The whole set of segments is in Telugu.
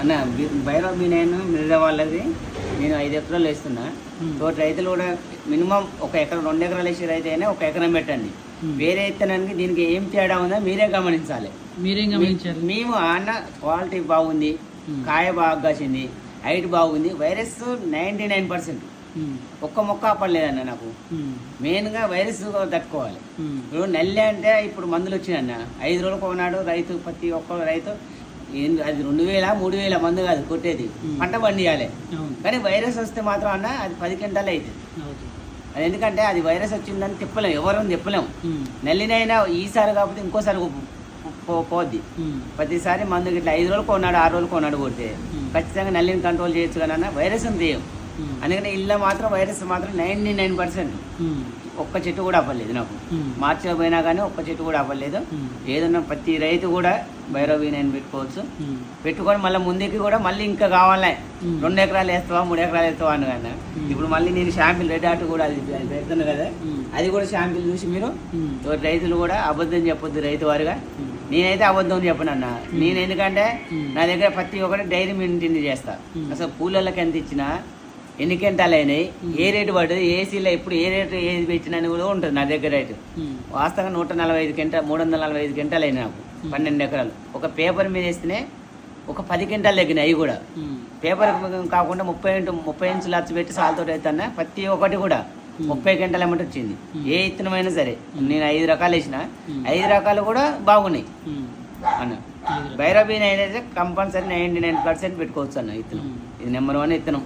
అన్న భైరవ్ నేను మిగతా వాళ్ళది నేను 5 ఎకరాలు వేస్తున్నా. తోటి రైతులు కూడా మినిమం 1 ఎకరం 2 ఎకరాలు వేసే రైతు అయినా 1 ఎకరం పెట్టండి. వేరే విత్తనానికి దీనికి ఏం తేడా ఉందో మీరే గమనించాలి. మేము అన్న క్వాలిటీ బాగుంది, కాయ బాగా కాసింది, హైట్ బాగుంది, వైరస్ 99%. ఒక్క మొక్క ఆపడలేదన్న. నాకు మెయిన్గా వైరస్ తట్టుకోవాలి. ఇప్పుడు నల్లి అంటే ఇప్పుడు మందులు వచ్చినాయన్న. 5 రోజులకు ఒకనాడు రైతు ప్రతి ఒక్క రైతు అది 2000 3000 మందు కాదు కొట్టేది, పంట పండియాలి. కానీ వైరస్ వస్తే మాత్రం అన్న అది 10 క్వింటాలు అవుతుంది. అది ఎందుకంటే అది వైరస్ వచ్చిందని తిప్పలేము, ఎవరిని తిప్పలేము. నల్లినైనా ఈసారి కాకపోతే ఇంకోసారి పోద్ది. ప్రతిసారి మందు ఇట్లా 5 రోజులు కొన్నాడు 6 రోజులు కొన్నాడు కొడితే ఖచ్చితంగా నల్లిని కంట్రోల్ చేయొచ్చు. కానీ అన్న వైరస్ తీయం. అందుకని ఇళ్ళ మాత్రం వైరస్ మాత్రం 99%. ఒక్క చెట్టు కూడా అవ్వలేదు నాకు. మార్చిలో పోయినా కానీ ఒక్క చెట్టు కూడా అవ్వలేదు. ఏదన్నా ప్రతి రైతు కూడా భైరవ్ నేను పెట్టుకోవచ్చు. పెట్టుకొని మళ్ళీ ముందుకి కూడా మళ్ళీ ఇంకా కావాలి. 2 ఎకరాలు వేస్తావా 3 ఎకరాలు వేస్తావా అని కన్నా ఇప్పుడు మళ్ళీ నేను షాంపిల్ రెడ్ ఆర్ట్ కూడా అది పెడుతున్నా కదా, అది కూడా షాంపిల్ చూసి మీరు రైతులు కూడా అబద్ధం చెప్పొద్దు. రైతు వారిగా నేనైతే అబద్ధం చెప్పనన్నా. నేను ఎందుకంటే నా దగ్గర ప్రతి ఒక్కటి డైరీ మెయింటైన్ చేస్తా. అసలు కూలర్లకు ఎంత ఇచ్చినా ఎన్ని క్వింటాలు అయినాయి, ఏ రేటు పడ్డది, ఏసీలో ఇప్పుడు ఏ రేటు ఏది పెట్టినా కూడా ఉంటుంది నా దగ్గర రేటు. వాస్తవంగా 145 క్వింటాలు 345 క్వింటాలు అయినాయి నాకు 12 ఎకరాలు. ఒక పేపర్ మీద వేస్తేనే ఒక 10 క్వింటాలు తగ్గినాయి. అవి కూడా పేపర్ కాకుండా 30 ఇంచులు లచ్చ పెట్టి సాల్తో అవుతున్నా ప్రతి ఒక్కటి కూడా 30 క్వింటాలు అమౌంట్ వచ్చింది. ఏ ఇత్తనమైనా సరే నేను 5 రకాలు వేసిన 5 రకాలు కూడా బాగున్నాయి అన్న. భైరవ్ అయితే కంపల్సరీ 99% పెట్టుకోవచ్చు అన్న. ఇత్తనం ఇది నెంబర్ 1 ఇత్తనం.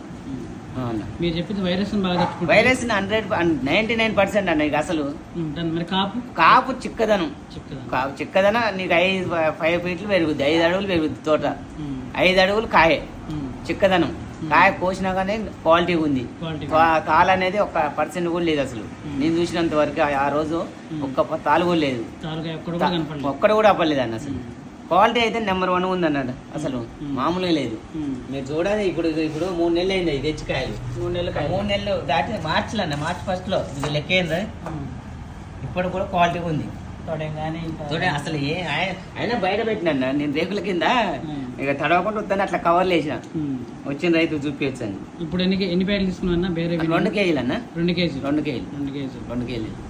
మీరు చెప్పింది వైరస్ 99% అన్న. ఇక అసలు కాపు చిక్కదనం నీకు 5 ఫీట్లు పెరుగుద్ది, 5 అడుగులు పెరుగుద్ది తోట, 5 అడుగులు కాయ చిక్కదనం. కాయ కోసినా కానీ క్వాలిటీ ఉంది. తాలు అనేది 1% కూడా లేదు అసలు. నేను చూసినంత వరకు ఆ రోజు ఒక్క తాలు కూడా లేదు, ఒక్కడ కూడా అవ్వలేదు అన్న. అసలు క్వాలిటీ అయితే నెంబర్ 1 ఉంది అన్నాడు. అసలు మామూలుగా లేదు. మీరు చూడాలి. ఇప్పుడు 3 నెలలు అయింది తెచ్చికాయలు. 3 నెలలు దాటి మార్చిలో అన్న. మార్చి 1 ఇది లెక్క అయింది. ఇప్పుడు కూడా క్వాలిటీ ఉంది. అసలు అయినా బయట పెట్టినా నేను రేకుల కింద ఇక తడవకుండా వద్దని అట్లా కవర్లు వేసిన వచ్చిన రైతు చూపించండి. ఇప్పుడు ఎన్ని ప్యాకెట్లు తీసుకున్నా? 2 కేజీలు అన్న. 2 కేజీలు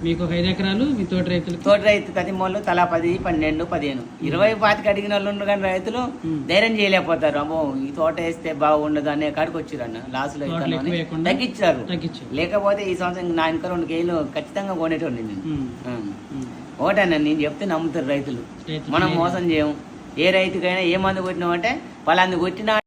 మీకు 5 ఎకరాలు. మీ తోటి రైతు కదిమోళ్ళు తలా 10, 12, 15, 20, 25 అడిగిన వాళ్ళు ఉండరు. కానీ రైతులు ధైర్యం చేయలేకపోతారు. అమ్మో ఈ తోట వేస్తే బాగుండదు అనే కాడికి వచ్చారు అన్న. లాస్లో తగ్గించారు. లేకపోతే ఈ సంవత్సరం నా ఇంకా 2 కేజీలు ఖచ్చితంగా కొనేటోండి నేను. ఒకటన్నా నేను చెప్తే నమ్ముతారు రైతులు. మనం మోసం చేయం. ఏ రైతుకైనా ఏ మందు కొట్టినామంటే వాళ్ళని కొట్టినా